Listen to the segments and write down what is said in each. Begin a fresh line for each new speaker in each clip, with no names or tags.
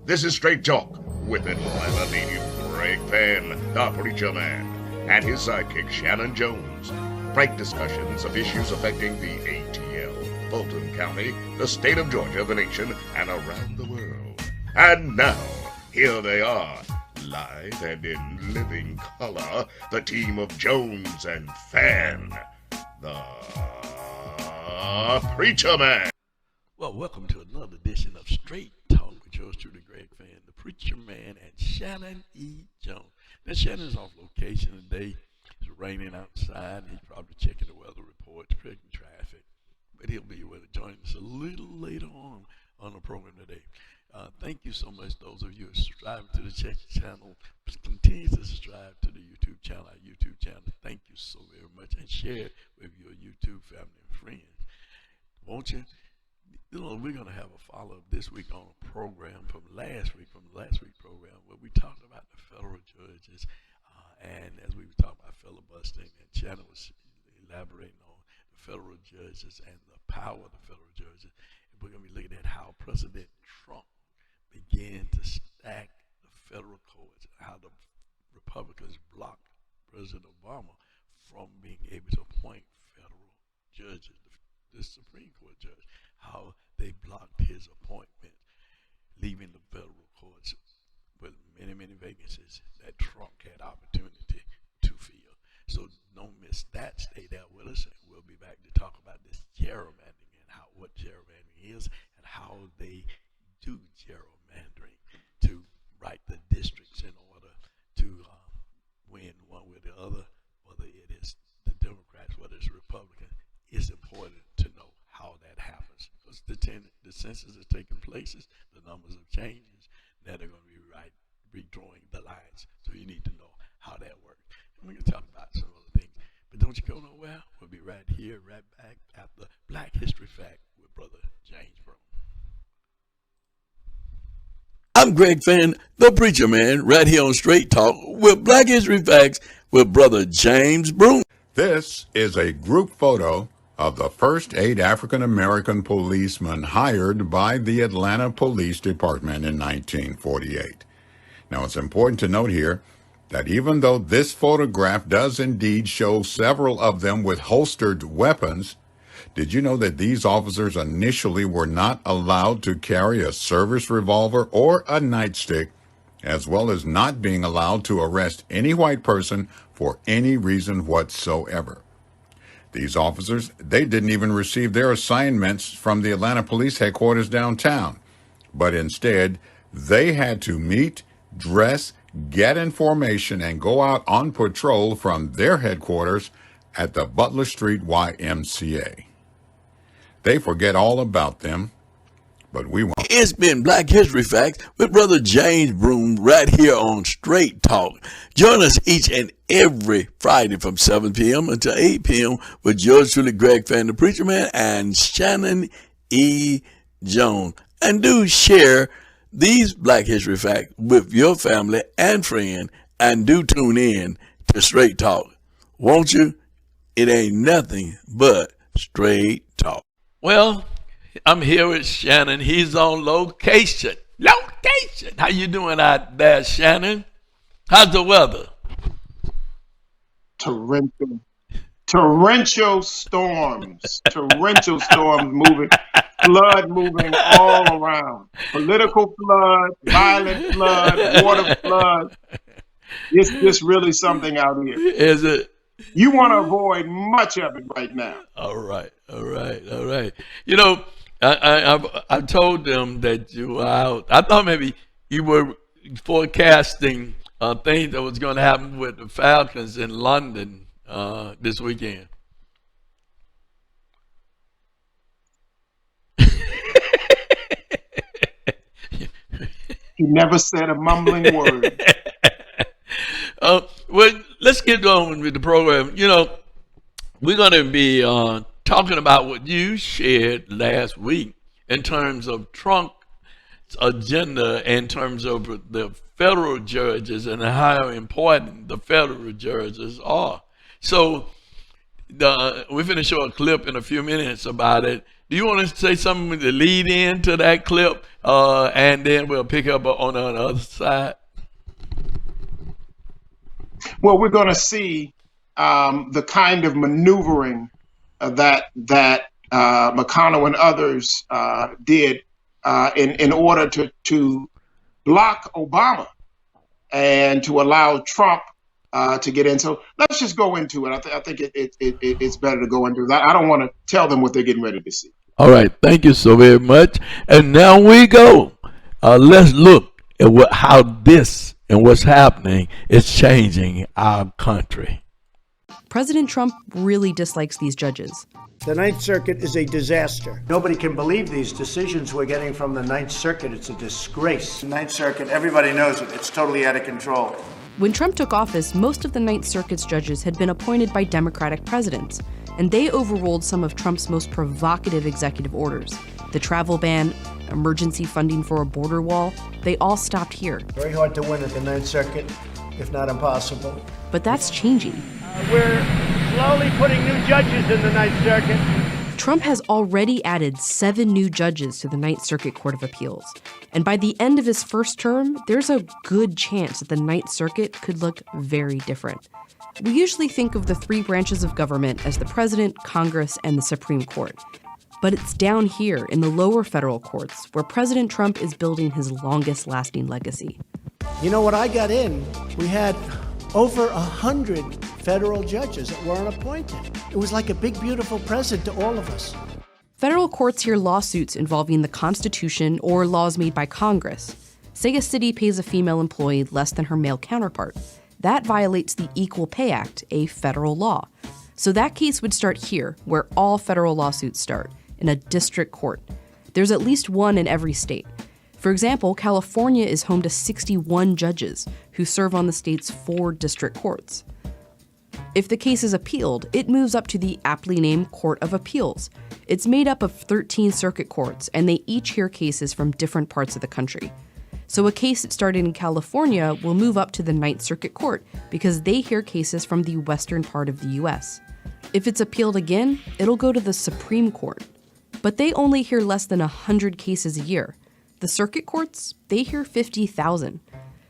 This is Straight Talk with Atlanta native Greg Fann, the Preacher Man, and his sidekick Shanan Jones. Frank discussions of issues affecting the ATL, Fulton County, the state of Georgia, the nation, and around the world. And now, here they are, live and in living color, the team of Jones and Fann, the Preacher Man.
Well, welcome to another edition of Straight Talk with yours truly, Greg Fann, the Preacher Man, and Shanan E.Jones. Now, Shannon's off location today. It's raining outside. He's probably checking the weather reports, checking traffic. But he'll be able to join us a little later on the program today. Thank you so much, those of you who are subscribing to the channel. Continue to subscribe to the YouTube channel, our YouTube channel. Thank you so very much. And share it with your YouTube family and friends. Won't you? You know, we're going to have a follow-up this week on a program from the last week program, where we talked about the federal judges, and as we were talking about filibustering, and Shannon was elaborating on the federal judges and the power of the federal judges. And we're going to be looking at how President Trump began to stack the federal courts, and how the Republicans blocked President Obama from being able to appoint federal judges, the Supreme Court judge, how they blocked his appointment, leaving the federal courts with many, many vacancies that Trump had opportunity to fill. So don't miss that. Stay there with us, and we'll be back to talk about this gerrymandering and what gerrymandering is and how they do gerrymandering to write the districts in order to win one way or the other, whether it is the Democrats, whether it's Republicans. It's important to know how that happens, because the census is taking places, the numbers have changed. Now they're going to be redrawing the lines, so you need to know how that works. And we're going to talk about some other things, but don't you go nowhere. We'll be right here, right back after Black History Fact with Brother James Brown. I'm Greg Fann, the Preacher Man, right here on Straight Talk with Black History Facts with Brother James Brown.
This is a group photo of the first 8 African-American policemen hired by the Atlanta Police Department in 1948. Now, it's important to note here that even though this photograph does indeed show several of them with holstered weapons, did you know that these officers initially were not allowed to carry a service revolver or a nightstick, as well as not being allowed to arrest any white person for any reason whatsoever? These officers, they didn't even receive their assignments from the Atlanta Police Headquarters downtown, but instead, they had to meet, dress, get information, and go out on patrol from their headquarters at the Butler Street YMCA. They forget all about them, but we won't.
It's been Black History Facts with Brother James Brown right here on Straight Talk. Join us each and every Friday from 7 p.m. until 8 p.m. with yours truly, Greg Fann, the Preacher Man, and Shanan E. Jones. And do share these Black History Facts with your family and friend, and do tune in to Straight Talk. Won't you? It ain't nothing but Straight Talk. Well, I'm here with Shanan. He's on location. How you doing out there, Shanan? How's the weather?
Torrential storms moving, flood moving all around. Political flood, violent flood, water flood. It's just really something out here.
Is it?
You want to avoid much of it right now.
All right. You know, I told them that you were out. I thought maybe you were forecasting things that was going to happen with the Falcons in London this weekend.
He never said a mumbling word.
Well, let's get on with the program. You know, we're going to be talking about what you shared last week in terms of Trump's agenda, in terms of the federal judges and how important the federal judges are. So we're going to show a clip in a few minutes about it, Do you want to say something to lead into that clip, and then we'll pick up on the other side?
Well, we're going to see the kind of maneuvering that McConnell and others did in order to block Obama and to allow Trump to get in. So let's just go into it. I think it's better to go into that. I don't want to tell them what they're getting ready to see.
All right. Thank you so very much. And now we go. Let's look at how this and what's happening is changing our country.
President Trump really dislikes these judges.
The Ninth Circuit is a disaster. Nobody can believe these decisions we're getting from the Ninth Circuit. It's a disgrace. The Ninth Circuit, everybody knows it. It's totally out of control.
When Trump took office, most of the Ninth Circuit's judges had been appointed by Democratic presidents, and they overruled some of Trump's most provocative executive orders. The travel ban, emergency funding for a border wall, they all stopped here.
Very hard to win at the Ninth Circuit, if not impossible.
But that's changing.
We're slowly putting new judges in the Ninth Circuit.
Trump has already added 7 new judges to the Ninth Circuit Court of Appeals. And by the end of his first term, there's a good chance that the Ninth Circuit could look very different. We usually think of the 3 branches of government as the president, Congress, and the Supreme Court. But it's down here in the lower federal courts where President Trump is building his longest-lasting legacy.
You know, when I got in, we had over 100 federal judges that weren't appointed. It was like a big, beautiful present to all of us.
Federal courts hear lawsuits involving the Constitution or laws made by Congress. Say a city pays a female employee less than her male counterpart. That violates the Equal Pay Act, a federal law. So that case would start here, where all federal lawsuits start, in a district court. There's at least one in every state. For example, California is home to 61 judges who serve on the state's 4 district courts. If the case is appealed, it moves up to the aptly named Court of Appeals. It's made up of 13 circuit courts, and they each hear cases from different parts of the country. So a case that started in California will move up to the Ninth Circuit Court because they hear cases from the western part of the U.S. If it's appealed again, it'll go to the Supreme Court. But they only hear less than 100 cases a year. The circuit courts, they hear 50,000.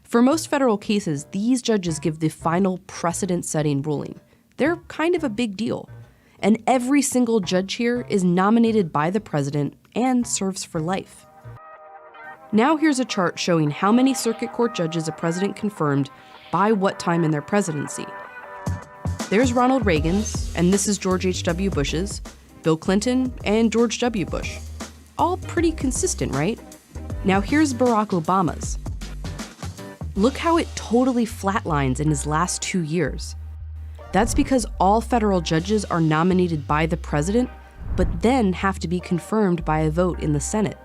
For most federal cases, these judges give the final precedent-setting ruling. They're kind of a big deal. And every single judge here is nominated by the president and serves for life. Now here's a chart showing how many circuit court judges a president confirmed by what time in their presidency. There's Ronald Reagan's, and this is George H.W. Bush's, Bill Clinton, and George W. Bush. All pretty consistent, right? Now here's Barack Obama's. Look how it totally flatlines in his last 2 years. That's because all federal judges are nominated by the president, but then have to be confirmed by a vote in the Senate.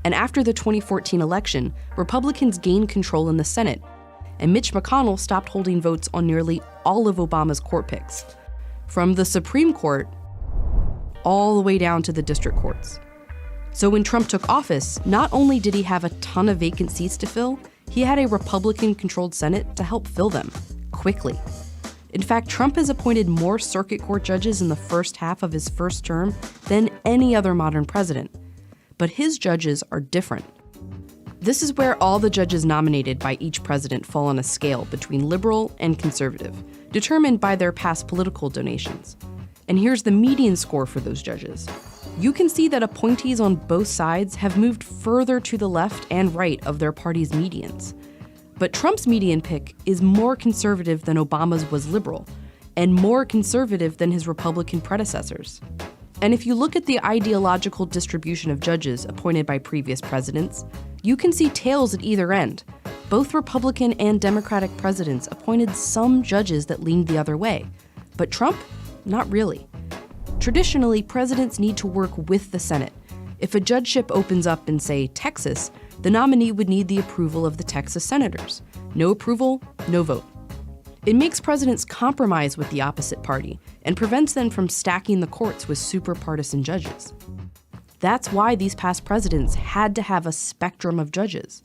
And after the 2014 election, Republicans gained control in the Senate, and Mitch McConnell stopped holding votes on nearly all of Obama's court picks, from the Supreme Court all the way down to the district courts. So when Trump took office, not only did he have a ton of vacant seats to fill, he had a Republican-controlled Senate to help fill them, quickly. In fact, Trump has appointed more circuit court judges in the first half of his first term than any other modern president. But his judges are different. This is where all the judges nominated by each president fall on a scale between liberal and conservative, determined by their past political donations. And here's the median score for those judges. You can see that appointees on both sides have moved further to the left and right of their party's medians. But Trump's median pick is more conservative than Obama's was liberal, and more conservative than his Republican predecessors. And if you look at the ideological distribution of judges appointed by previous presidents, you can see tails at either end. Both Republican and Democratic presidents appointed some judges that leaned the other way, but Trump, not really. Traditionally, presidents need to work with the Senate. If a judgeship opens up in, say, Texas, the nominee would need the approval of the Texas senators. No approval, no vote. It makes presidents compromise with the opposite party and prevents them from stacking the courts with super partisan judges. That's why these past presidents had to have a spectrum of judges.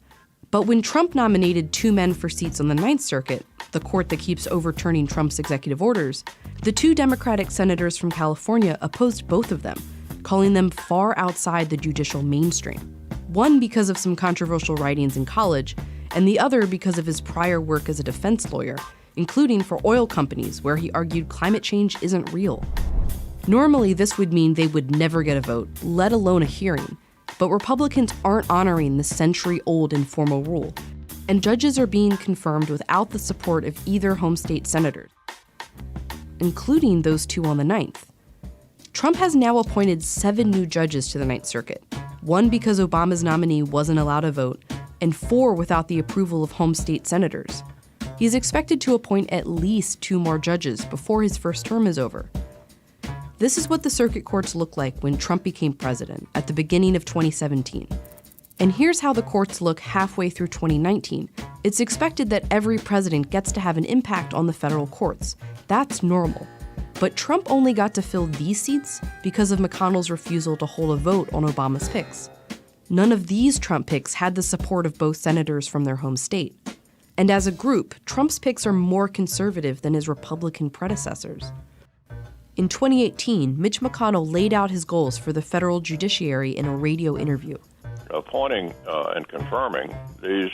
But when Trump nominated 2 men for seats on the Ninth Circuit, the court that keeps overturning Trump's executive orders, the 2 Democratic senators from California opposed both of them, calling them far outside the judicial mainstream. One because of some controversial writings in college, and the other because of his prior work as a defense lawyer, including for oil companies where he argued climate change isn't real. Normally, this would mean they would never get a vote, let alone a hearing. But Republicans aren't honoring the century-old informal rule, and judges are being confirmed without the support of either home state senators, including those two on the 9th. Trump has now appointed 7 new judges to the Ninth Circuit, 1 because Obama's nominee wasn't allowed a vote, and 4 without the approval of home state senators. He's expected to appoint at least 2 more judges before his first term is over. This is what the circuit courts looked like when Trump became president at the beginning of 2017. And here's how the courts look halfway through 2019. It's expected that every president gets to have an impact on the federal courts. That's normal. But Trump only got to fill these seats because of McConnell's refusal to hold a vote on Obama's picks. None of these Trump picks had the support of both senators from their home state. And as a group, Trump's picks are more conservative than his Republican predecessors. In 2018, Mitch McConnell laid out his goals for the federal judiciary in a radio interview.
Appointing and confirming these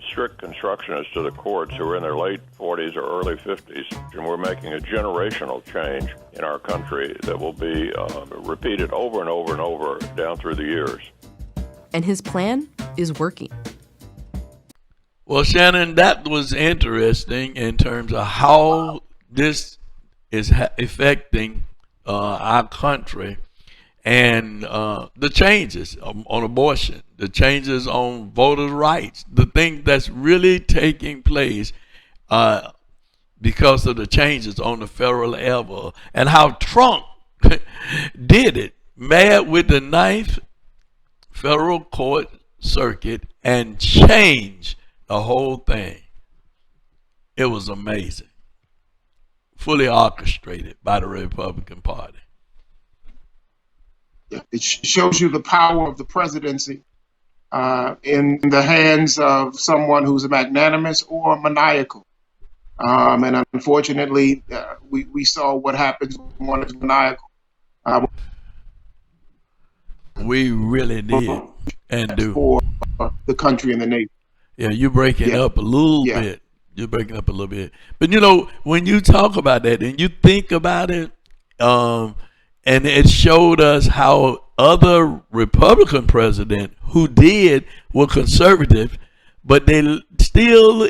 strict constructionists to the courts who are in their late 40s or early 50s, and we're making a generational change in our country that will be repeated over and over and over down through the years.
And his plan is working.
Well, Shannon, that was interesting in terms of how this is affecting our country, and the changes on abortion, the changes on voters' rights, the thing that's really taking place because of the changes on the federal level, and how Trump did it, mad with the 9th Federal Court Circuit, and changed the whole thing. It was amazing. Fully orchestrated by the Republican Party.
It shows you the power of the presidency in the hands of someone who's magnanimous or maniacal. And unfortunately, we saw what happens when one is maniacal.
We really did and do.
For the country and the nation.
Yeah, you're breaking up a little bit. You're breaking up a little bit. But, you know, when you talk about that and you think about it, and it showed us how other Republican presidents who were conservative, but they still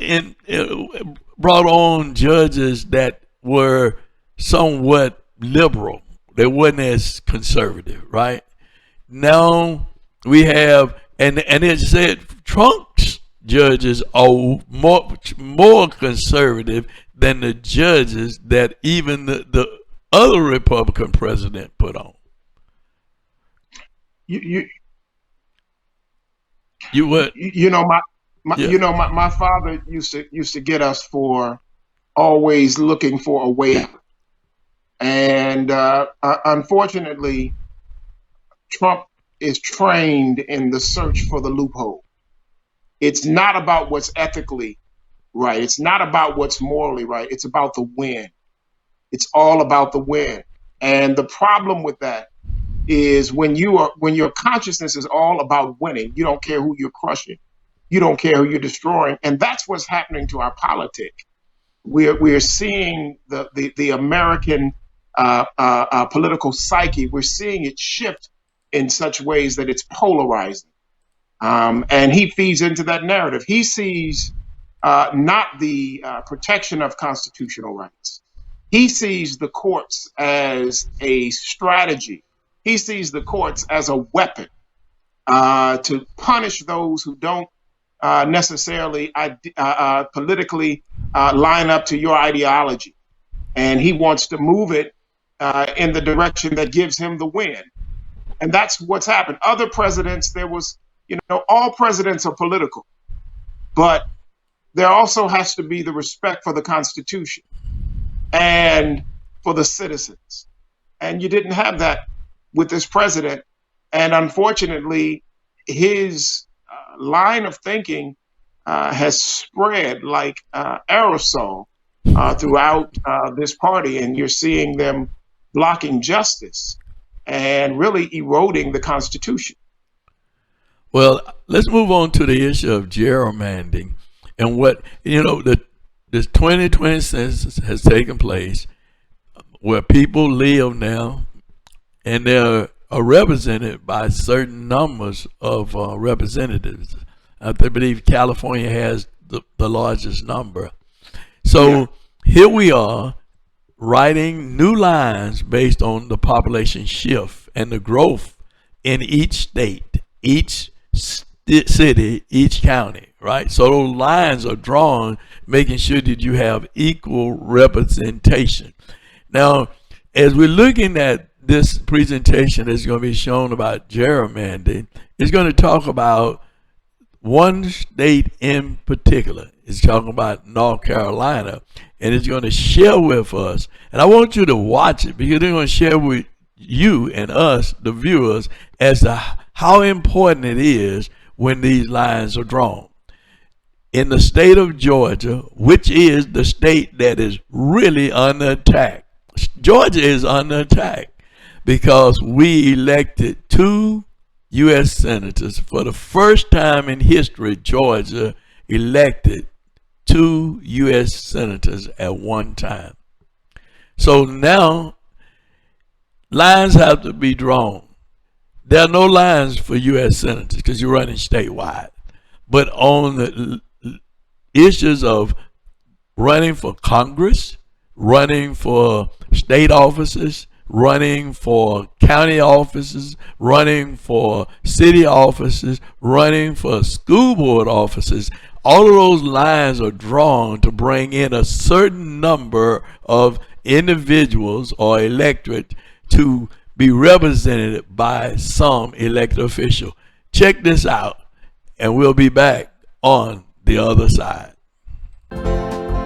brought on judges that were somewhat liberal. They wasn't as conservative, right? Now we have, and it said Trump's judges are more conservative than the judges that even the other Republican president put on.
My father used to get us for always looking for a way out. And unfortunately, Trump is trained in the search for the loophole. It's not about what's ethically right. It's not about what's morally right. It's about the win. It's all about the win. And the problem with that is when your consciousness is all about winning, you don't care who you're crushing. You don't care who you're destroying. And that's what's happening to our politics. We're seeing the American political psyche. We're seeing it shift in such ways that it's polarizing. And he feeds into that narrative. He sees not the protection of constitutional rights. He sees the courts as a strategy. He sees the courts as a weapon to punish those who don't necessarily politically line up to your ideology. And he wants to move it in the direction that gives him the win. And that's what's happened. Other presidents, all presidents are political, but there also has to be the respect for the Constitution and for the citizens. And you didn't have that with this president. And unfortunately, his line of thinking has spread like aerosol throughout this party. And you're seeing them blocking justice. and really eroding the Constitution.
Well, let's move on to the issue of gerrymandering and what, this 2020 census has taken place where people live now and they're represented by certain numbers of representatives. I believe California has the largest number. So here we are writing new lines based on the population shift and the growth in each state, each city, each county, right? So those lines are drawn, making sure that you have equal representation. Now, as we're looking at this presentation that's going to be shown about gerrymandering, it's going to talk about one state in particular. It's talking about North Carolina, and it's going to share with us. And I want you to watch it because they're going to share with you and us, the viewers, as to how important it is when these lines are drawn. In the state of Georgia, which is the state that is really under attack, Georgia is under attack because we elected 2 U.S. senators. For the first time in history, Georgia elected 2 U.S. senators at one time. So now lines have to be drawn. There are no lines for U.S. senators because you're running statewide. But on the issues of running for Congress, running for state offices, running for county offices, running for city offices, running for school board offices, all of those lines are drawn to bring in a certain number of individuals or electorate to be represented by some elected official. Check this out, and we'll be back on the other side.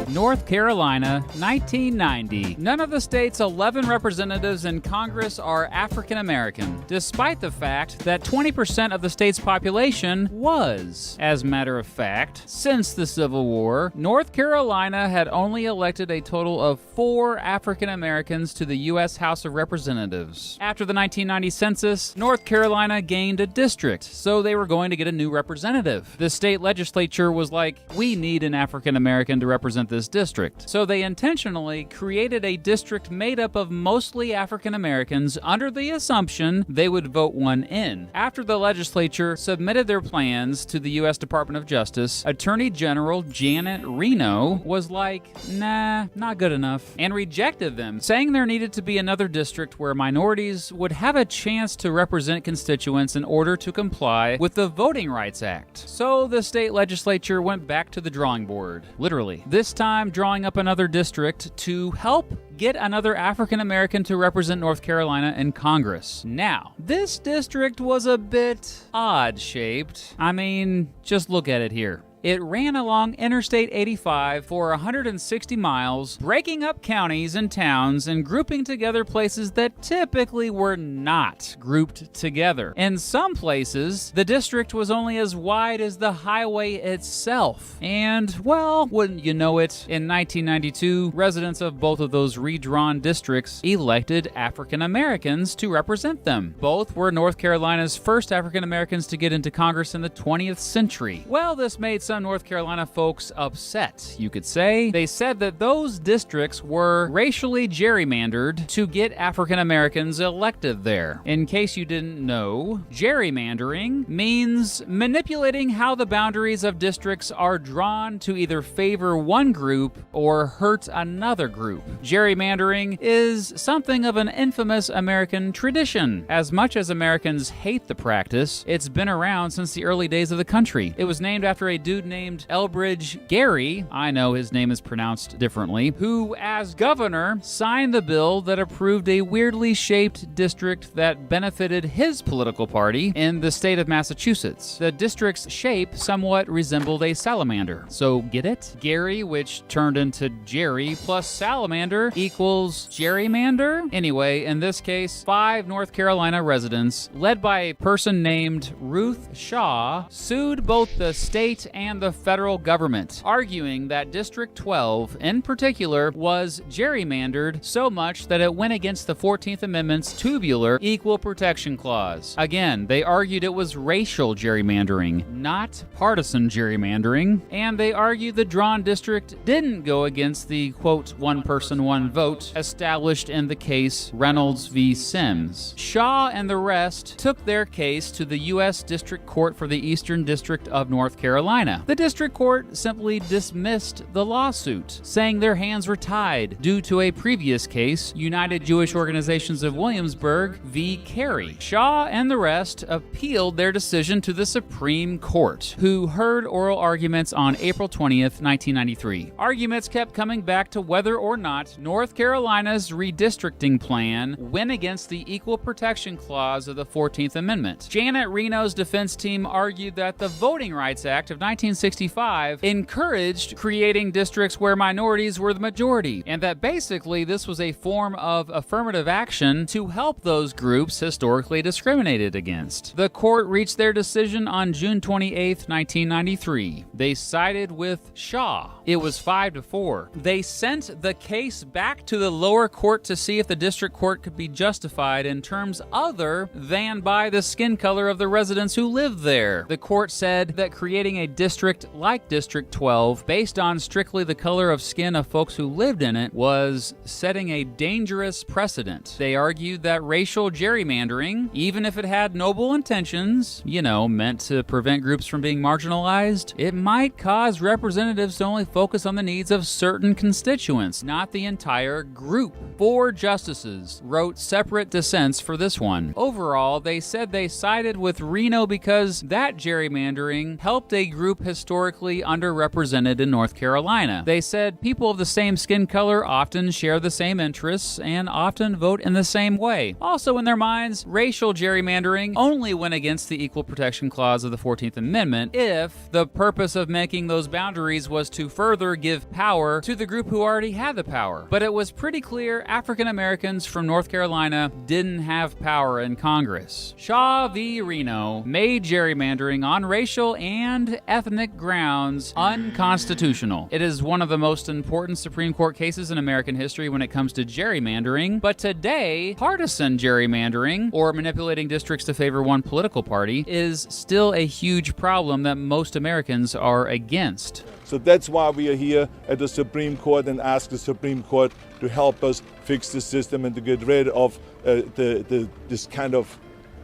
North Carolina, 1990. None of the state's 11 representatives in Congress are African American, despite the fact that 20% of the state's population was. As a matter of fact, since the Civil War, North Carolina had only elected a total of 4 African Americans to the U.S. House of Representatives. After the 1990 census, North Carolina gained a district, so they were going to get a new representative. The state legislature was like, we need an African American to represent this district. So they intentionally created a district made up of mostly African Americans under the assumption they would vote one in. After the legislature submitted their plans to the U.S. Department of Justice, Attorney General Janet Reno was like, nah, not good enough, and rejected them, saying there needed to be another district where minorities would have a chance to represent constituents in order to comply with the Voting Rights Act. So the state legislature went back to the drawing board, literally. This time drawing up another district to help get another African American to represent North Carolina in Congress. Now, this district was a bit odd-shaped. I mean, just look at it here. It ran along Interstate 85 for 160 miles, breaking up counties and towns and grouping together places that typically were not grouped together. In some places, the district was only as wide as the highway itself. And, well, wouldn't you know it, in 1992, residents of both of those redrawn districts elected African Americans to represent them. Both were North Carolina's first African Americans to get into Congress in the 20th century. Well, this made some North Carolina folks upset, you could say. They said that those districts were racially gerrymandered to get African Americans elected there. In case you didn't know, gerrymandering means manipulating how the boundaries of districts are drawn to either favor one group or hurt another group. Gerrymandering is something of an infamous American tradition. As much as Americans hate the practice, it's been around since the early days of the country. It was named after a dude named Elbridge Gerry, I know his name is pronounced differently, who, as governor, signed the bill that approved a weirdly shaped district that benefited his political party in the state of Massachusetts. The district's shape somewhat resembled a salamander. So get it? Gerry, which turned into Jerry, plus salamander equals gerrymander? Anyway, in this case, 5 North Carolina residents, led by a person named Ruth Shaw, sued both the state and and the federal government, arguing that District 12, in particular, was gerrymandered so much that it went against the 14th Amendment's tubular Equal Protection Clause. Again, they argued it was racial gerrymandering, not partisan gerrymandering, and they argued the drawn district didn't go against the, quote, one person, one vote established in the case Reynolds v. Sims. Shaw and the rest took their case to the U.S. District Court for the Eastern District of North Carolina. The district court simply dismissed the lawsuit, saying their hands were tied due to a previous case, United Jewish Organizations of Williamsburg v. Carey. Shaw and the rest appealed their decision to the Supreme Court, who heard oral arguments on April 20th, 1993. Arguments kept coming back to whether or not North Carolina's redistricting plan went against the Equal Protection Clause of the 14th Amendment. Janet Reno's defense team argued that the Voting Rights Act of 1965 encouraged creating districts where minorities were the majority, and that basically this was a form of affirmative action to help those groups historically discriminated against. The court reached their decision on June 28, 1993. They sided with Shaw. It was 5-4. They sent the case back to the lower court to see if the district court could be justified in terms other than by the skin color of the residents who lived there. The court said that creating a district like District 12 based on strictly the color of skin of folks who lived in it was setting a dangerous precedent. They argued that racial gerrymandering, even if it had noble intentions, meant to prevent groups from being marginalized, it might cause representatives to only focus on the needs of certain constituents, not the entire group. 4 justices wrote separate dissents for this one. Overall, they said they sided with Reno because that gerrymandering helped a group historically underrepresented in North Carolina. They said people of the same skin color often share the same interests and often vote in the same way. Also, in their minds, racial gerrymandering only went against the Equal Protection Clause of the 14th Amendment if the purpose of making those boundaries was to further give power to the group who already had the power. But it was pretty clear African Americans from North Carolina didn't have power in Congress. Shaw v. Reno made gerrymandering on racial and ethnic grounds unconstitutional. It is one of the most important Supreme Court cases in American history when it comes to gerrymandering, but today, partisan gerrymandering, or manipulating districts to favor one political party, is still a huge problem that most Americans are against.
So that's why we are here at the Supreme Court and ask the Supreme Court to help us fix the system and to get rid of this kind of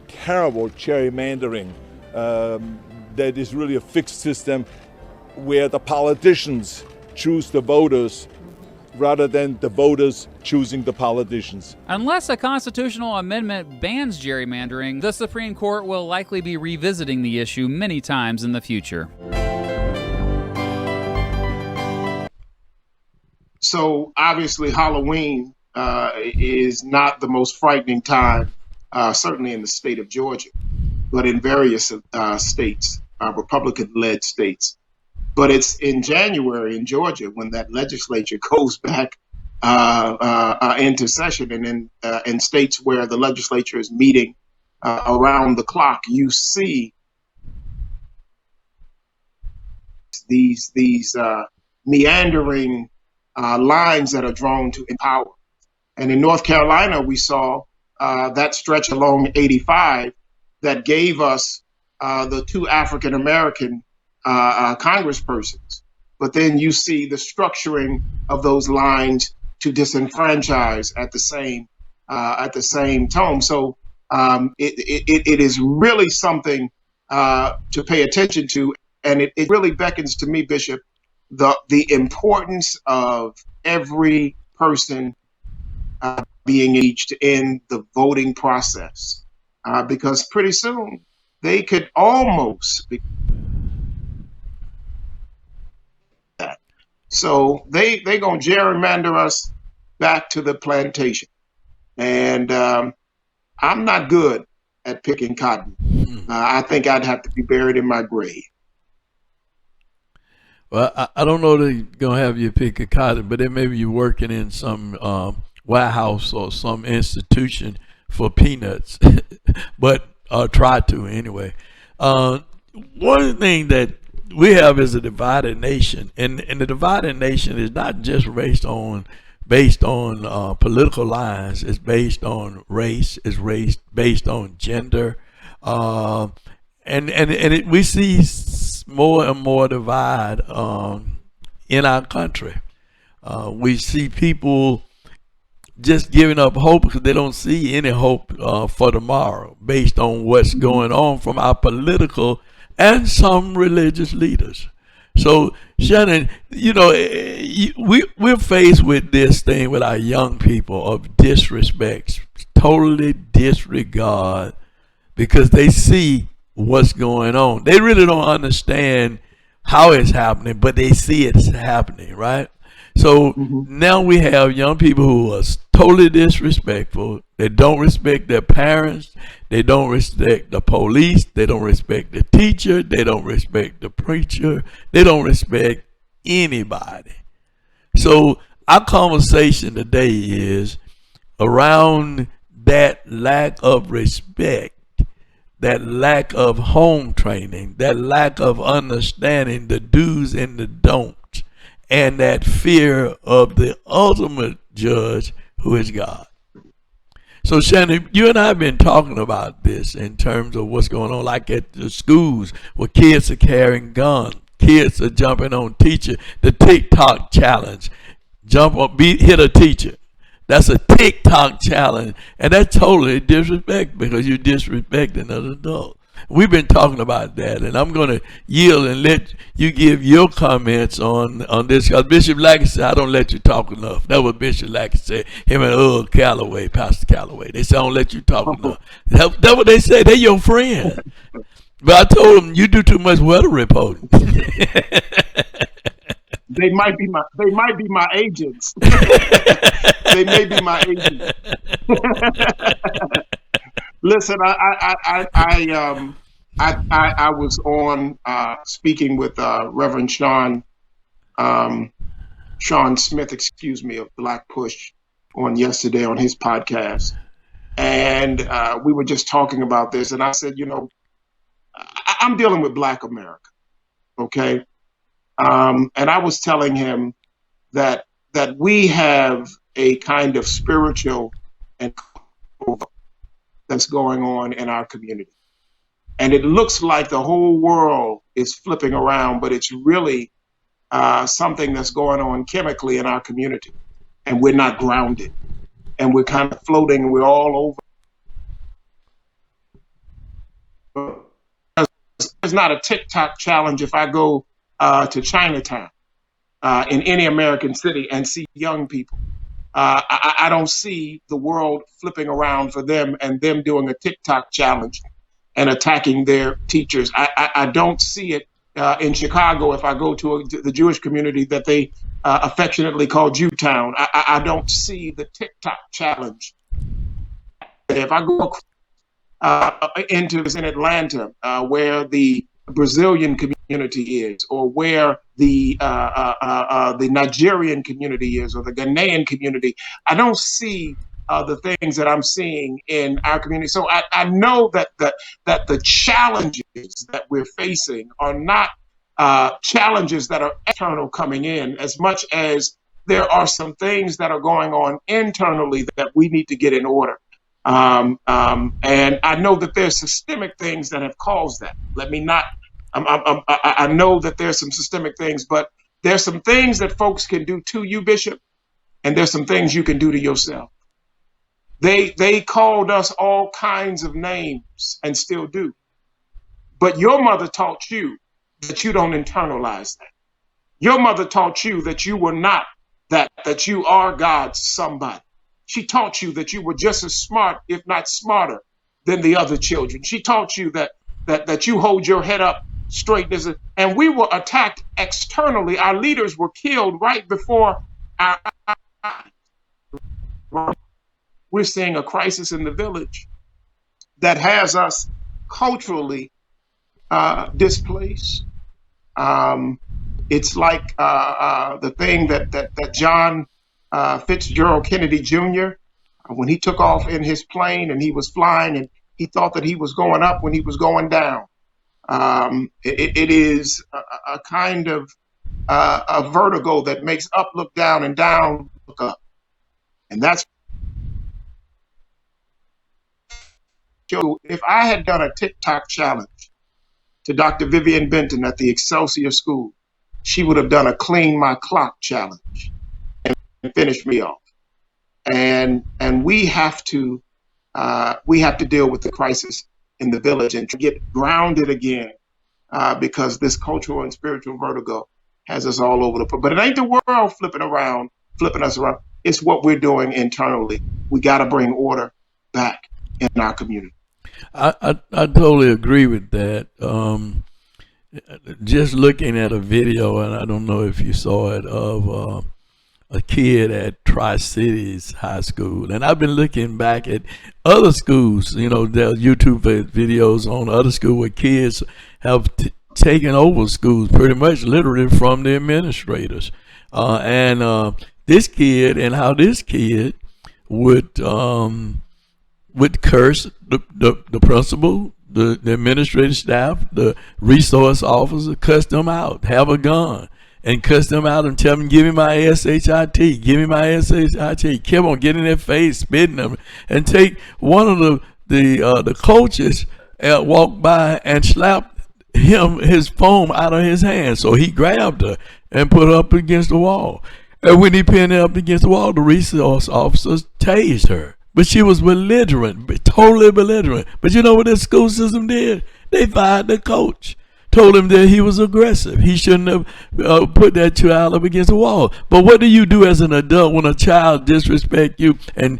terrible gerrymandering that is really a fixed system where the politicians choose the voters rather than the voters choosing the politicians.
Unless a constitutional amendment bans gerrymandering, the Supreme Court will likely be revisiting the issue many times in the future.
So obviously Halloween is not the most frightening time, certainly in the state of Georgia, but in various states, Republican-led states. But it's in January in Georgia when that legislature goes back into session, and in states where the legislature is meeting around the clock, you see these meandering lines that are drawn to empower. And in North Carolina, we saw that stretch along 85 that gave us the 2 African-American congresspersons. But then you see the structuring of those lines to disenfranchise at the same tone. So it is really something to pay attention to. And it really beckons to me, Bishop, the importance of every person being engaged in the voting process, because pretty soon they could almost be that. So they gonna gerrymander us back to the plantation, and I'm not good at picking cotton. I think I'd have to be buried in my grave.
Well, I don't know that they're going to have you pick a cotton, but then maybe you're working in some warehouse or some institution for peanuts, but try to anyway. One thing that we have is a divided nation, and the divided nation is not just based on political lines. It's based on race. It's based on gender, and we see more and more divide in our country. We see people just giving up hope because they don't see any hope for tomorrow based on what's going on from our political and some religious leaders. So, Shanan, we're faced with this thing with our young people of disrespect, totally disregard, because they see what's going on. They really don't understand how it's happening, but they see it's happening, right? So now we have young people who are totally disrespectful. They don't respect their parents. They don't respect the police. They don't respect the teacher. They don't respect the preacher. They don't respect anybody. So our conversation today is around that lack of respect, that lack of home training, that lack of understanding the do's and the don'ts, and that fear of the ultimate judge, who is God. So, Shannon, you and I have been talking about this in terms of what's going on, like at the schools where kids are carrying guns, kids are jumping on teacher, the TikTok challenge, hit a teacher. That's a TikTok challenge, and that's totally disrespect because you're disrespecting an adult. We've been talking about that, and I'm going to yield and let you give your comments on this. Because Bishop Lackey said, I don't let you talk enough. That was Bishop Lackey said, him and Calloway, Pastor Calloway. They said, I don't let you talk enough. That's what they say. They're your friend. But I told them, you do too much weather reporting.
They might be my agents. They may be my agents. Listen, I was on speaking with Reverend Sean Smith, of Black Push, on yesterday on his podcast, and we were just talking about this, and I said, I'm dealing with Black America, okay, and I was telling him that we have a kind of spiritual and that's going on in our community. And it looks like the whole world is flipping around, but it's really something that's going on chemically in our community. And we're not grounded. And we're kind of floating, and we're all over. There's not a TikTok challenge if I go to Chinatown in any American city and see young people. I don't see the world flipping around for them and them doing a TikTok challenge and attacking their teachers. I don't see it in Chicago if I go to the Jewish community that they affectionately call Jewtown. I don't see the TikTok challenge. If I go into in Atlanta, where the Brazilian community is, or where the Nigerian community is, or the Ghanaian community, I don't see the things that I'm seeing in our community. So I know that the challenges that we're facing are not challenges that are external coming in, as much as there are some things that are going on internally that we need to get in order. And I know that there's systemic things that have caused that. I know that there's some systemic things, but there's some things that folks can do to you, Bishop, and there's some things you can do to yourself. They called us all kinds of names and still do. But your mother taught you that you don't internalize that. Your mother taught you that you were not that you are God's somebody. She taught you that you were just as smart, if not smarter, than the other children. She taught you that you hold your head up straight. And we were attacked externally. Our leaders were killed right before our eyes. We're seeing a crisis in the village that has us culturally displaced. It's like the thing that John Fitzgerald Kennedy Jr., when he took off in his plane and he was flying and he thought that he was going up when he was going down. It is a kind of a vertigo that makes up look down and down look up. And that's, if I had done a TikTok challenge to Dr. Vivian Benton at the Excelsior School, she would have done a clean my clock challenge and finished me off. And we have to deal with the crisis in the village and to get grounded again, because this cultural and spiritual vertigo has us all over the place. But it ain't the world flipping us around. It's what we're doing internally. We got to bring order back in our community.
I totally agree with that. Just looking at a video, and I don't know if you saw it, of a kid at Tri-Cities High School. And I've been looking back at other schools, you know, there's YouTube videos on other schools where kids have taken over schools pretty much literally from the administrators. This kid, and how this kid would curse the principal, the administrative staff, the resource officer, cuss them out, have a gun, and cuss them out and tell them, give me my SHIT, give me my SHIT. Keep on getting in their face, spitting them, and take one of the coaches walk by and slap his phone out of his hand. So he grabbed her and put her up against the wall. And when he pinned her up against the wall, the resource officers tased her. But she was belligerent, totally belligerent. But you know what the school system did? They fired the coach, told him that he was aggressive. He shouldn't have put that child up against the wall. But what do you do as an adult when a child disrespects you and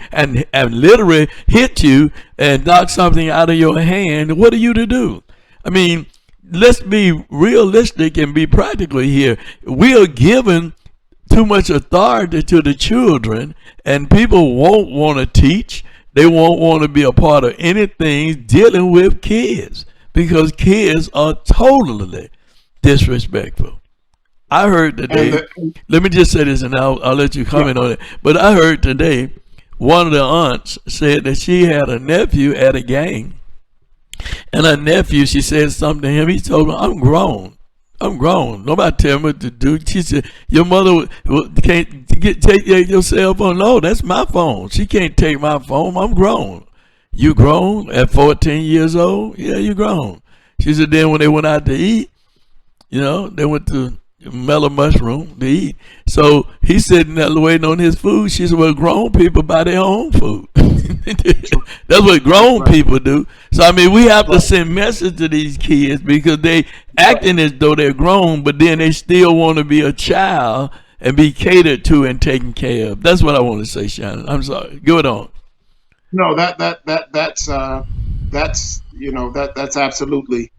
literally hit you and knock something out of your hand? What are you to do? I mean, let's be realistic and be practical here. We are given too much authority to the children, and people won't want to teach. They won't want to be a part of anything dealing with kids because kids are totally disrespectful. I heard today, let me just say this and I'll let you comment on it, but I heard today one of the aunts said that she had a nephew at a game, and her nephew, she said something to him, he told her, I'm grown. Nobody tell me what to do. She said, your mother can't take your cell phone. No, that's my phone. She can't take my phone. I'm grown. You grown at 14 years old? Yeah, you grown. She said, then when they went out to eat, you know, they went to Mellow Mushroom to eat. So he's sitting there waiting on his food. She said, well, grown people buy their own food. That's what grown people do. So, I mean, we have to send message to these kids because they acting as though they're grown, but then they still want to be a child and be catered to and taken care of. That's what I want to say, Shanan. I'm sorry. Go on.
No, that's absolutely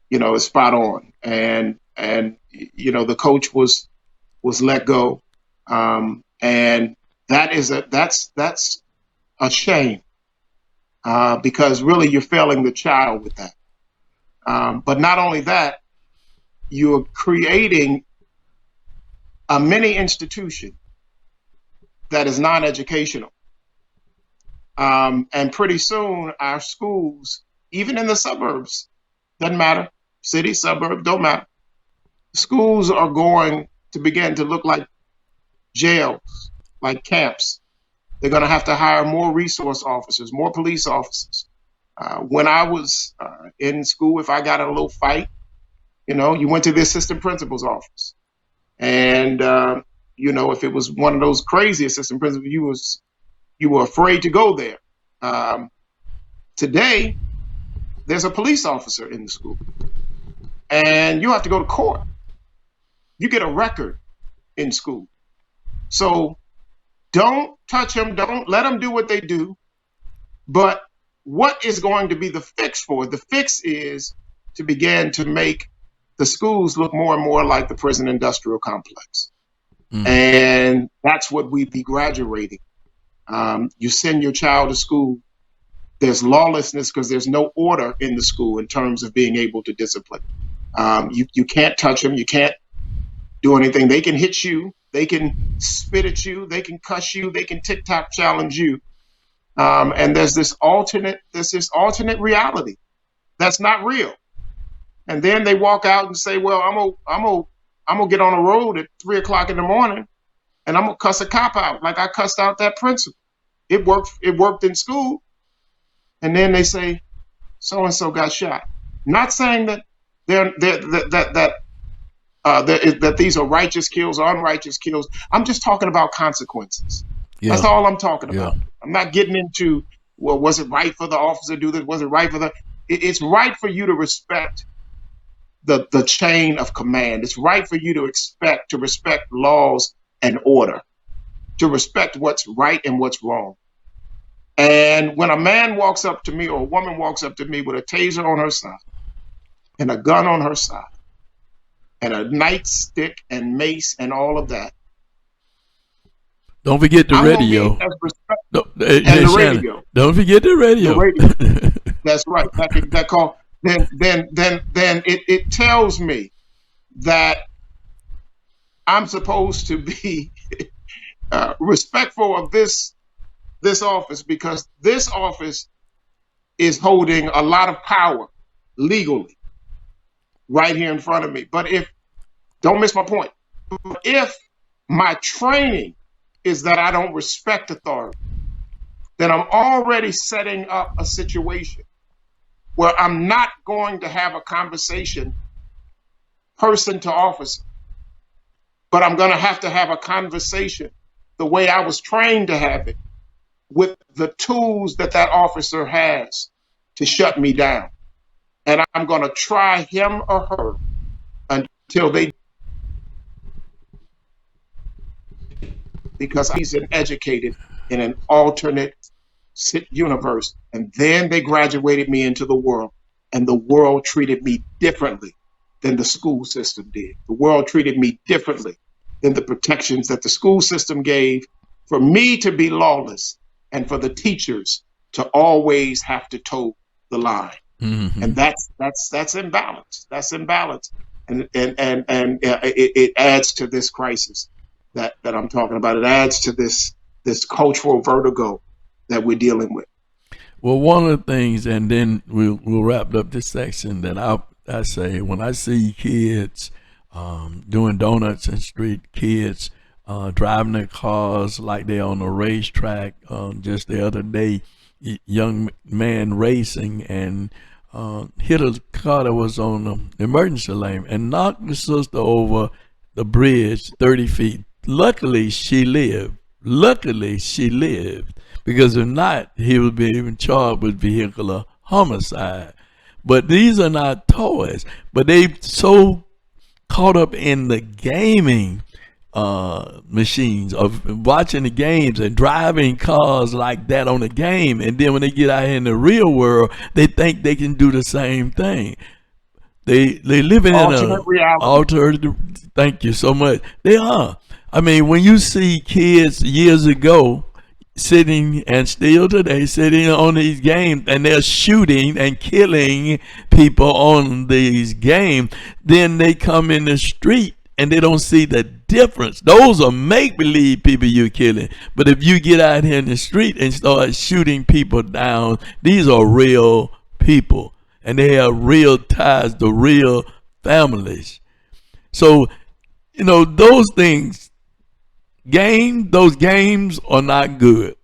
is spot on. And the coach was let go, and that's a shame, because really you're failing the child with that. But not only that, you're creating a mini institution that is non-educational. And pretty soon our schools, even in the suburbs, doesn't matter, city, suburb, don't matter, schools are going to begin to look like jails, like camps. They're going to have to hire more resource officers, more police officers. When I was in school, if I got in a little fight, you went to the assistant principal's office. And, if it was one of those crazy assistant principals, you were afraid to go there. Today, there's a police officer in the school, and you have to go to court. You get a record in school. So don't touch them. Don't let them do what they do. But what is going to be the fix for it? The fix is to begin to make the schools look more and more like the prison industrial complex. And that's what we'd be graduating. You send your child to school, there's lawlessness because there's no order in the school in terms of being able to discipline. You can't touch them. You can't do anything. They can hit you. They can spit at you. They can cuss you. They can TikTok challenge you. And there's this alternate reality that's not real. And then they walk out and say, well, I'm gonna get on the road at 3 o'clock in the morning and I'm gonna cuss a cop out like I cussed out that principal. It worked in school. And then they say, so and so got shot. Not saying that that these are righteous kills or unrighteous kills. I'm just talking about consequences.
Yeah.
That's all I'm talking about.
Yeah.
I'm not getting into, well, was it right for the officer to do this? Was it right for it's right for you to respect the chain of command. It's right for you to respect laws and order, to respect what's right and what's wrong. And when a man walks up to me or a woman walks up to me with a taser on her side and a gun on her side and a nightstick and mace and all of that,
don't forget the
I'm
radio.
The radio.
Don't forget the radio.
The radio. That's right. That call. Then it tells me that I'm supposed to be respectful of this office, because this office is holding a lot of power legally right here in front of me. But don't miss my point, if my training is that I don't respect authority, then I'm already setting up a situation where I'm not going to have a conversation person to officer, but I'm going to have a conversation the way I was trained to have it, with the tools that officer has to shut me down. And I'm going to try him or her until they, because he's educated in an alternate universe. And then they graduated me into the world, and the world treated me differently than the school system did. The world treated me differently than the protections that the school system gave for me to be lawless and for the teachers to always have to toe the line. Mm-hmm. And that's imbalance. That's imbalance. And it adds to this crisis that I'm talking about. It adds to this cultural vertigo that we're dealing with.
Well, one of the things, and then we'll wrap up this section, that I say, when I see kids doing donuts in street, kids driving their cars like they're on a racetrack. Just the other day, young man racing and hit a car that was on the emergency lane and knocked the sister over the bridge 30 feet. Luckily, she lived. Because if not, he would be even charged with vehicular homicide. But these are not toys. But they so caught up in the gaming machines of watching the games and driving cars like that on the game. And then when they get out here in the real world, they think they can do the same thing. They live in an altered. Thank you so much. They are. I mean, when you see kids years ago sitting, and still today sitting on these games, and they're shooting and killing people on these games, then they come in the street and they don't see the difference. Those are make-believe people you're killing. But if you get out here in the street and start shooting people down, these are real people, and they have real ties to real families. So, those things, those games are not good.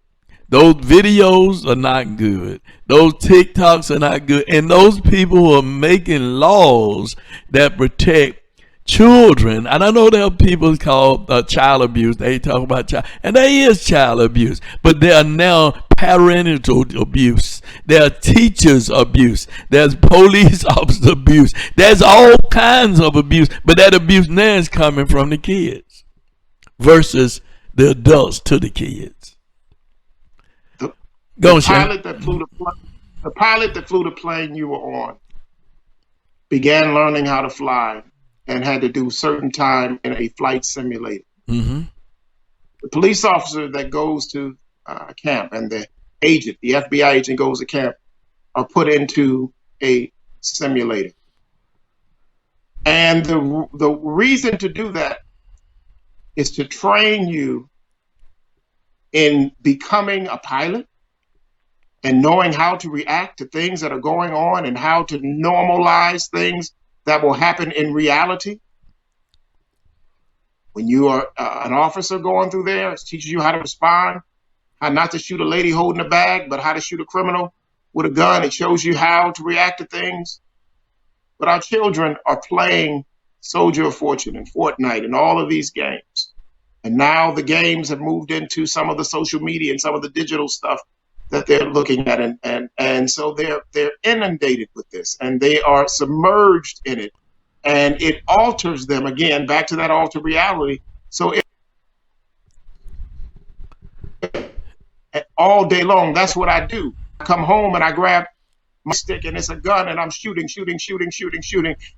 Those videos are not good. Those TikToks are not good. And those people who are making laws that protect children, and I know there are people called child abuse. They talk about child, and there is child abuse, but there are now parental abuse. There are teachers abuse. There's police officer abuse. There's all kinds of abuse, but that abuse now is coming from the kids versus the adults to the kids.
The pilot that flew the plane you were on began learning how to fly and had to do certain time in a flight simulator. Mm-hmm. The police officer that goes to camp and the FBI agent goes to camp, are put into a simulator. And the reason to do that is to train you in becoming a pilot and knowing how to react to things that are going on and how to normalize things that will happen in reality. When you are an officer going through there, it teaches you how to respond, how not to shoot a lady holding a bag, but how to shoot a criminal with a gun. It shows you how to react to things. But our children are playing Soldier of Fortune and Fortnite and all of these games. And now the games have moved into some of the social media and some of the digital stuff that they're looking at. And so they're inundated with this, and they are submerged in it. And it alters them, again, back to that altered reality. So all day long, that's what I do. I come home and I grab my stick and it's a gun and I'm shooting,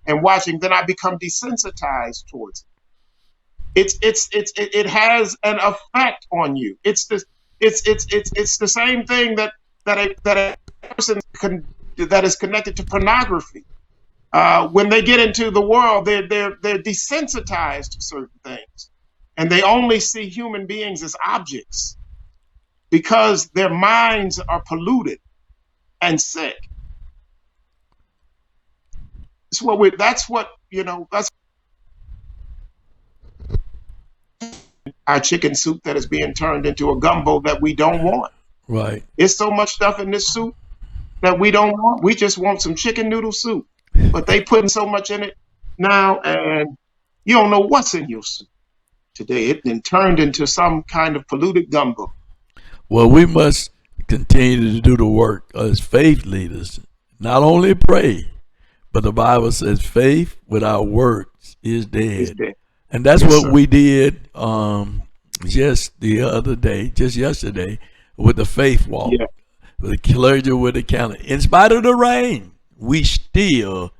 and watching. Then I become desensitized towards it. It has an effect on you. It's the same thing that a person that is connected to pornography. When they get into the world, they're desensitized to certain things, and they only see human beings as objects because their minds are polluted and sick. That's our chicken soup that is being turned into a gumbo that we don't want.
Right.
There's so much stuff in this soup that we don't want. We just want some chicken noodle soup, but they putting so much in it now, and you don't know what's in your soup. Today, it then turned into some kind of polluted gumbo.
Well, we must continue to do the work as faith leaders. Not only pray, but the Bible says faith without works is dead. And that's
Yes,
what
sir.
we did just yesterday, with the faith walk,
Yeah.
with the clergy with the counter. In spite of the rain, we still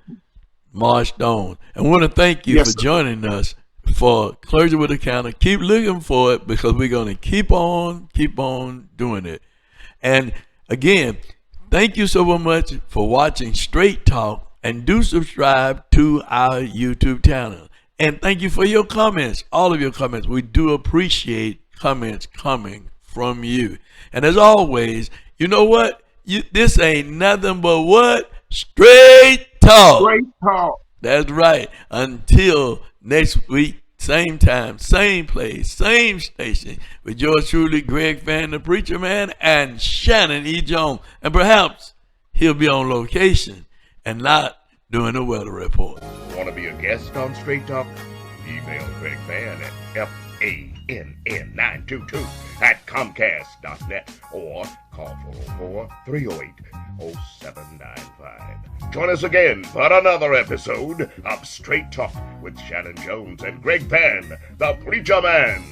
marched on. And I want to thank you
Yes,
for
sir.
joining us for Clergy with a Counter. Keep looking for it, because we're going to keep on doing it. And again, thank you so much for watching Straight Talk, and do subscribe to our YouTube channel. And thank you for your comments, all of your comments. We do appreciate comments coming from you. And as always, you know what? This ain't nothing but what? Straight Talk.
Straight talk.
That's right. Until next week, same time, same place, same station, with yours truly, Greg Fann, the Preacher Man, and Shanan E.Jones. And perhaps he'll be on location and not doing a weather report.
Want to be a guest on Straight Talk? Email Greg Fann at FANN922@Comcast.net or call 404-308-0795. Join us again for another episode of Straight Talk with Shanan Jones and Greg Fann, the Preacher Man.